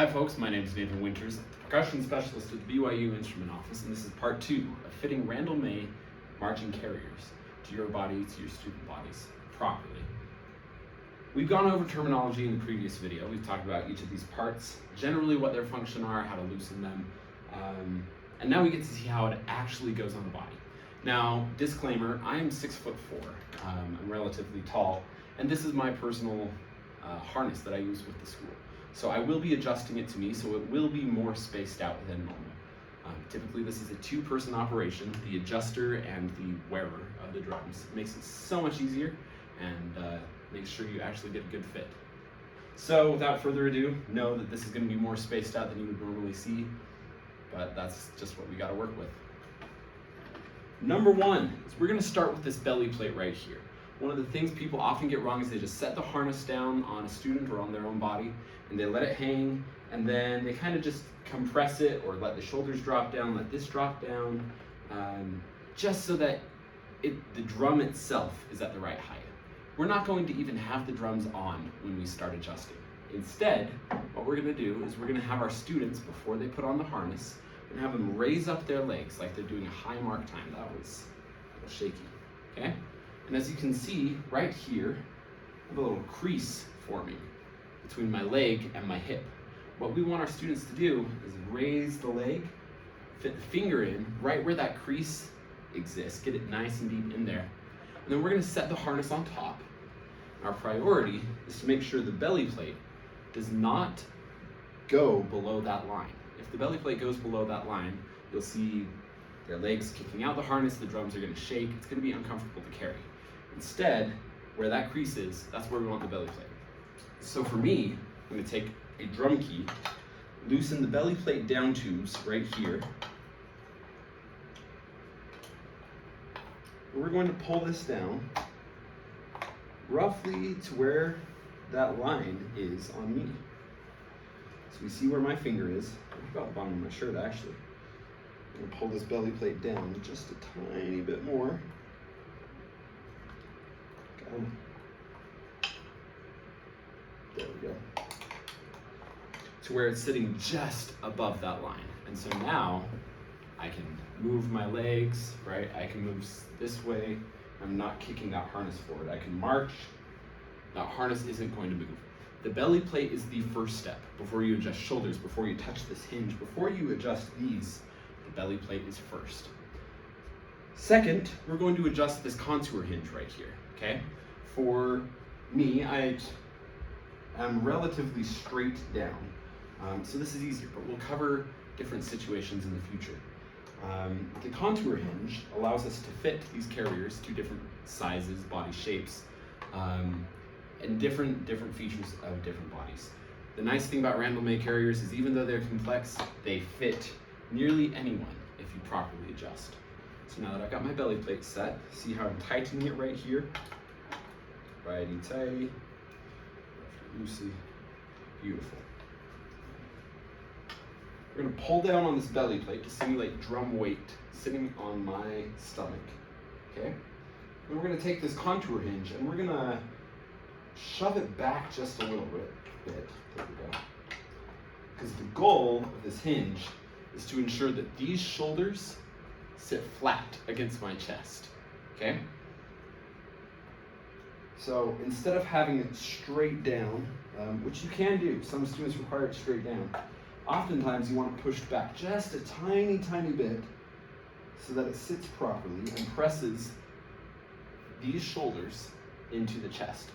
Hi folks, my name is Nathan Winters, percussion specialist at the BYU Instrument Office, and this is part 2 of fitting Randall May marching carriers to your body, to your student bodies, properly. We've gone over terminology in the previous video. We've talked about each of these parts, generally what their function are, how to loosen them, and now we get to see how it actually goes on the body. Now, disclaimer, I am 6'4". I'm relatively tall, and this is my personal harness that I use with the school. So I will be adjusting it to me, so it will be more spaced out than normal. Typically this is a 2-person operation, the adjuster and the wearer of the drums. It makes it so much easier and makes sure you actually get a good fit. So without further ado, know that this is going to be more spaced out than you would normally see, but that's just what we got to work with. Number 1 is we're going to start with this belly plate right here. One of the things people often get wrong is they just set the harness down on a student or on their own body, and they let it hang, and then they kind of just compress it or let the shoulders drop down, let this drop down, just so that the drum itself is at the right height. We're not going to even have the drums on when we start adjusting. Instead, what we're going to do is we're going to have our students, before they put on the harness, and have them raise up their legs like they're doing a high mark time. That was a little shaky, okay? And as you can see, right here, I have a little crease forming between my leg and my hip. What we want our students to do is raise the leg, fit the finger in right where that crease exists, get it nice and deep in there. And then we're going to set the harness on top. Our priority is to make sure the belly plate does not go below that line. If the belly plate goes below that line, you'll see their legs kicking out the harness, the drums are going to shake, it's going to be uncomfortable to carry. Instead, where that crease is, that's where we want the belly plate. So for me, I'm going to take a drum key, loosen the belly plate down tubes right here. And we're going to pull this down roughly to where that line is on me. So we see where my finger is, about the bottom of my shirt actually. I'm going to pull this belly plate down just a tiny bit more. There we go. To where it's sitting just above that line. And so now I can move my legs, right? I can move this way. I'm not kicking that harness forward. I can march. That harness isn't going to move. The belly plate is the first step. Before you adjust shoulders, before you touch this hinge, before you adjust these, the belly plate is first. Second, we're going to adjust this contour hinge right here, okay? For me, I am relatively straight down, so this is easier, but we'll cover different situations in the future. The contour hinge allows us to fit these carriers to different sizes, body shapes, and different features of different bodies. The nice thing about Randall May carriers is even though they're complex, they fit nearly anyone if you properly adjust. So now that I've got my belly plate set, see how I'm tightening it right here? Righty-tighty, lefty-loosey, beautiful. We're going to pull down on this belly plate to simulate drum weight sitting on my stomach, okay? And we're going to take this contour hinge and we're going to shove it back just a little bit. There we go. Because the goal of this hinge is to ensure that these shoulders sit flat against my chest, okay? So instead of having it straight down, which you can do, some students require it straight down, oftentimes you want it pushed back just a tiny, tiny bit so that it sits properly and presses these shoulders into the chest.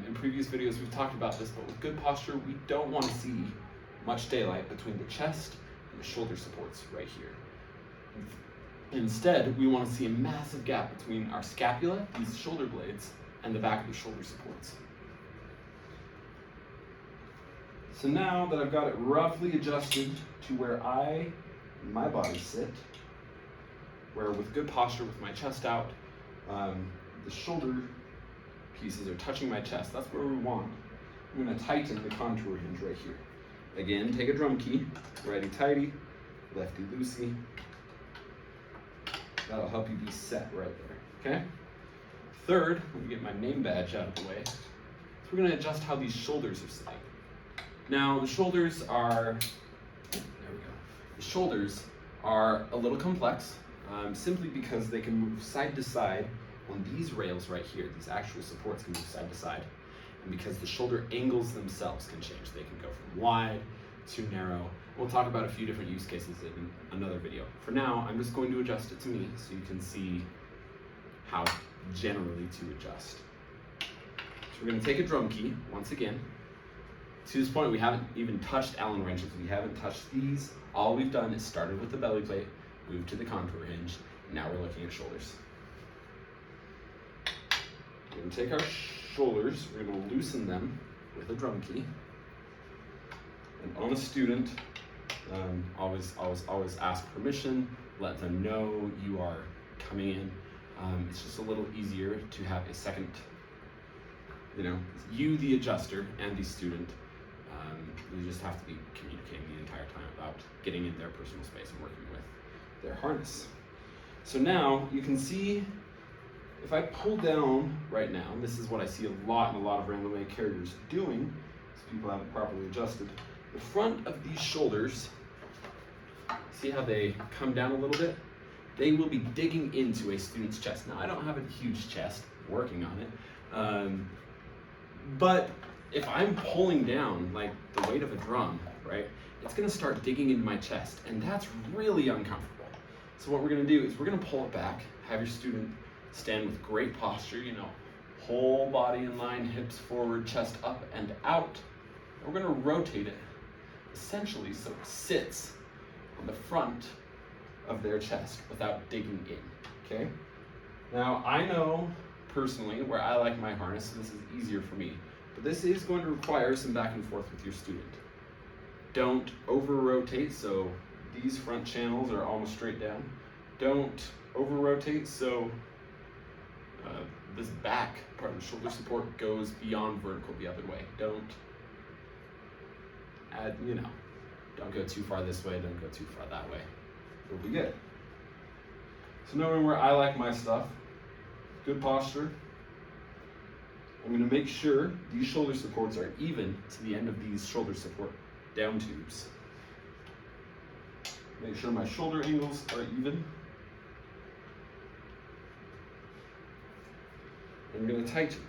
In previous videos we've talked about this, but with good posture, we don't want to see much daylight between the chest and the shoulder supports right here. Instead, we want to see a massive gap between our scapula, these shoulder blades, and the back of the shoulder supports. So now that I've got it roughly adjusted to where my body sit, where with good posture, with my chest out, the shoulder pieces are touching my chest, that's where we want. I'm going to tighten the contour hinge right here. Again, take a drum key, righty-tighty, lefty-loosey. That'll help you be set right there, okay? Third, let me get my name badge out of the way. So we're going to adjust how these shoulders are sitting. Now the shoulders are, there we go. The shoulders are a little complex, simply because they can move side to side on these rails right here. These actual supports can move side to side. And because the shoulder angles themselves can change. They can go from wide to narrow. We'll talk about a few different use cases in another video. For now, I'm just going to adjust it to me so you can see how generally to adjust. So we're going to take a drum key, once again. To this point, we haven't even touched Allen wrenches. We haven't touched these. All we've done is started with the belly plate, moved to the contour hinge, and now we're looking at shoulders. We're going to take our shoulders, we're going to loosen them with a drum key. And on a student, always ask permission, let them know you are coming in. It's just a little easier to have a second, you the adjuster and the student, you just have to be communicating the entire time about getting in their personal space and working with their harness. So now you can see, if I pull down right now, and this is what I see a lot in a lot of Randall May carriers doing, because people haven't properly adjusted, the front of these shoulders, see how they come down a little bit? They will be digging into a student's chest. Now I don't have a huge chest, working on it, but if I'm pulling down like the weight of a drum, right, it's gonna start digging into my chest, and that's really uncomfortable. So what we're gonna do is we're gonna pull it back, have your student stand with great posture, whole body in line, hips forward, chest up and out. And we're gonna rotate it essentially so it sits on the front of their chest without digging in, okay? Now I know personally where I like my harness, so this is easier for me. But this is going to require some back and forth with your student. Don't over-rotate, so these front channels are almost straight down. Don't over-rotate, so this back part of the shoulder support goes beyond vertical the other way. Don't add, don't go too far this way, don't go too far that way. It'll be good. So knowing where I like my stuff, good posture. I'm going to make sure these shoulder supports are even to the end of these shoulder support down tubes. Make sure my shoulder angles are even. I'm going to tighten.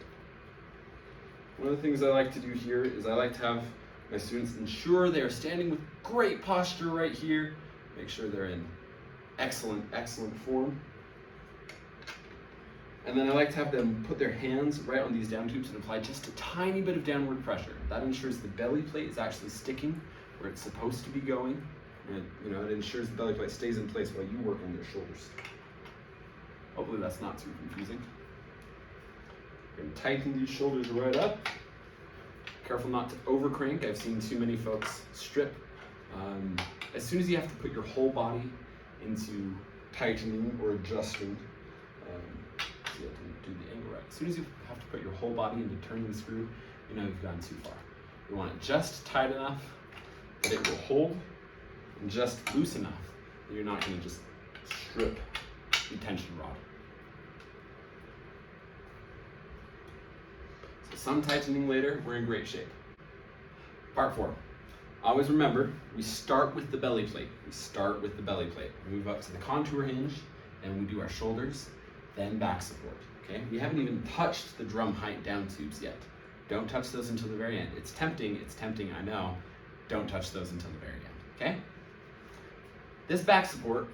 One of the things I like to do here is I like to have my students ensure they are standing with great posture right here. Make sure they're in excellent form. And then I like to have them put their hands right on these down tubes and apply just a tiny bit of downward pressure. That ensures the belly plate is actually sticking where it's supposed to be going. And it ensures the belly plate stays in place while you work on their shoulders. Hopefully that's not too confusing. We're going to tighten these shoulders right up. Careful not to over crank. I've seen too many folks strip. As soon as you have to put your whole body into tightening or adjusting, see, I didn't do the angle right. As soon as you have to put your whole body into turning the screw, you've gone too far. You want it just tight enough that it will hold, and just loose enough that you're not going to just strip the tension rod. So some tightening later, we're in great shape. Part 4. Always remember, we start with the belly plate. We move up to the contour hinge, and we do our shoulders, then back support, okay? We haven't even touched the drum height down tubes yet. Don't touch those until the very end. It's tempting, I know. Don't touch those until the very end, okay? This back support,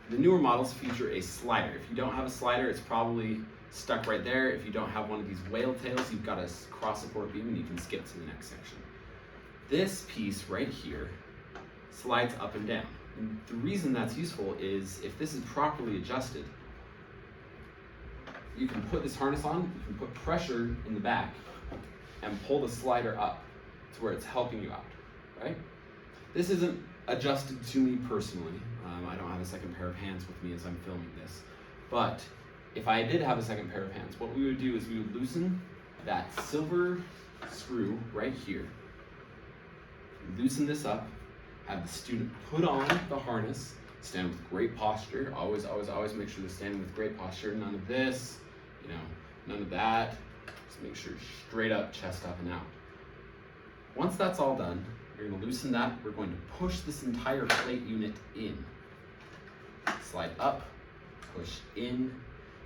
the newer models feature a slider. If you don't have a slider, it's probably stuck right there. If you don't have one of these whale tails, you've got a cross support beam and you can skip to the next section. This piece right here slides up and down. And the reason that's useful is if this is properly adjusted, you can put this harness on, you can put pressure in the back and pull the slider up to where it's helping you out, right? This isn't adjusted to me personally. I don't have a second pair of hands with me as I'm filming this. But if I did have a second pair of hands, what we would do is we would loosen that silver screw right here. Loosen this up, have the student put on the harness, stand with great posture. Always make sure they're standing with great posture. None of this, none of that. Just make sure straight up, chest up and out. Once that's all done, you're going to loosen that. We're going to push this entire plate unit in. Slide up, push in.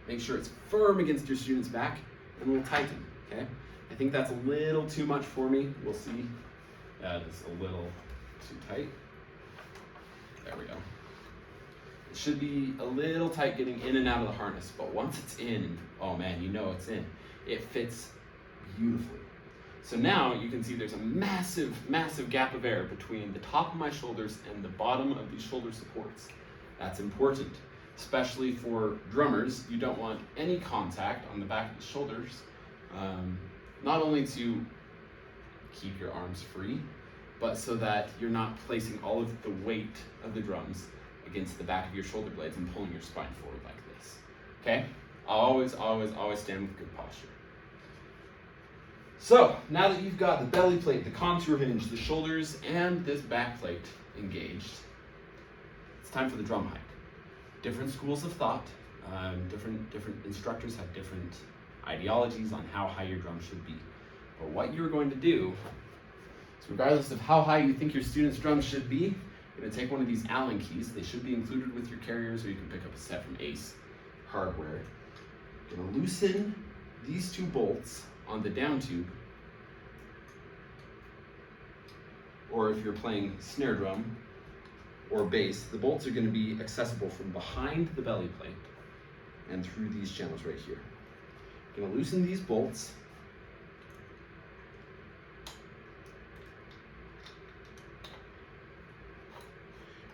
Make sure it's firm against your student's back, and we'll tighten, okay? I think that's a little too much for me. We'll see. That is a little too tight. There we go. It should be a little tight getting in and out of the harness, but once it's in, oh man, you know it's in. It fits beautifully. So now you can see there's a massive, massive gap of air between the top of my shoulders and the bottom of these shoulder supports. That's important, especially for drummers. You don't want any contact on the back of the shoulders, not only to keep your arms free, but so that you're not placing all of the weight of the drums against the back of your shoulder blades and pulling your spine forward like this, okay? Always, always, always stand with good posture. So, now that you've got the belly plate, the contour hinge, the shoulders, and this back plate engaged, it's time for the drum height. Different schools of thought, different instructors have different ideologies on how high your drum should be. But what you're going to do is, regardless of how high you think your student's drum should be, you're going to take one of these Allen keys. They should be included with your carriers, or you can pick up a set from Ace Hardware. You're going to loosen these two bolts on the down tube, or if you're playing snare drum or bass, the bolts are going to be accessible from behind the belly plate and through these channels right here. You're going to loosen these bolts.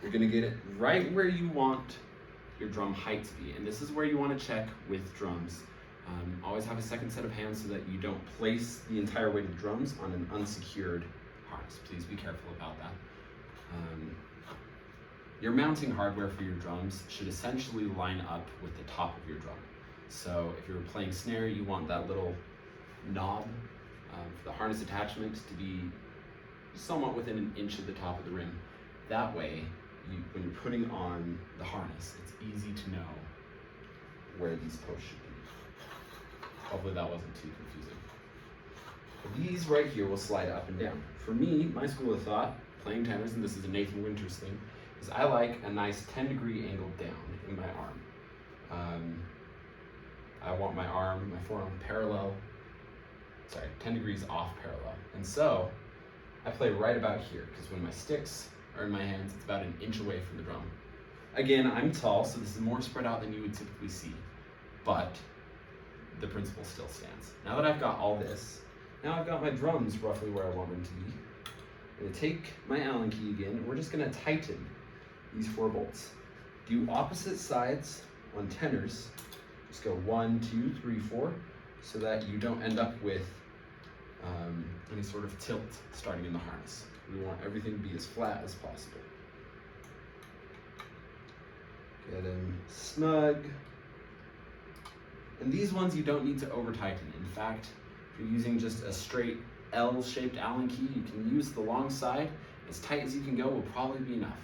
You're going to get it right where you want your drum height to be, and this is where you want to check with drums. Always have a second set of hands so that you don't place the entire weight of the drums on an unsecured harness. Please be careful about that. Your mounting hardware for your drums should essentially line up with the top of your drum. So if you're playing snare, you want that little knob for the harness attachment to be somewhat within an inch of the top of the rim. That way, when you're putting on the harness, it's easy to know where these posts should be. Hopefully that wasn't too confusing. These right here will slide up and down. For me, my school of thought, playing tenors, and this is a Nathan Winters thing, is I like a nice 10-degree angle down in my arm. I want my forearm parallel, 10 degrees off parallel. And so I play right about here, because when my sticks are in my hands, it's about an inch away from the drum. Again, I'm tall, so this is more spread out than you would typically see, but the principle still stands. Now that I've got all this, now I've got my drums roughly where I want them to be. I'm going to take my Allen key again, and we're just going to tighten these 4 bolts. Do opposite sides on tenors. Just go 1, 2, 3, 4, so that you don't end up with any sort of tilt starting in the harness. We want everything to be as flat as possible. Get them snug. And these ones you don't need to over tighten. In fact, if you're using just a straight L-shaped Allen key, you can use the long side. As tight as you can go will probably be enough.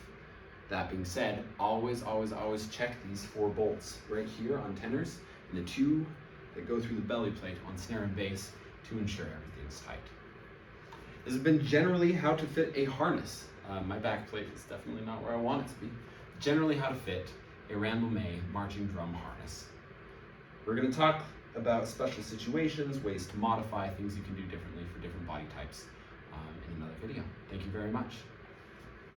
That being said, always, always, always check these 4 bolts right here on tenors and the 2 that go through the belly plate on snare and bass to ensure everything's tight. This has been generally how to fit a harness. My back plate is definitely not where I want it to be. Generally how to fit a Randall May marching drum harness. We're going to talk about special situations, ways to modify things you can do differently for different body types in another video. Thank you very much.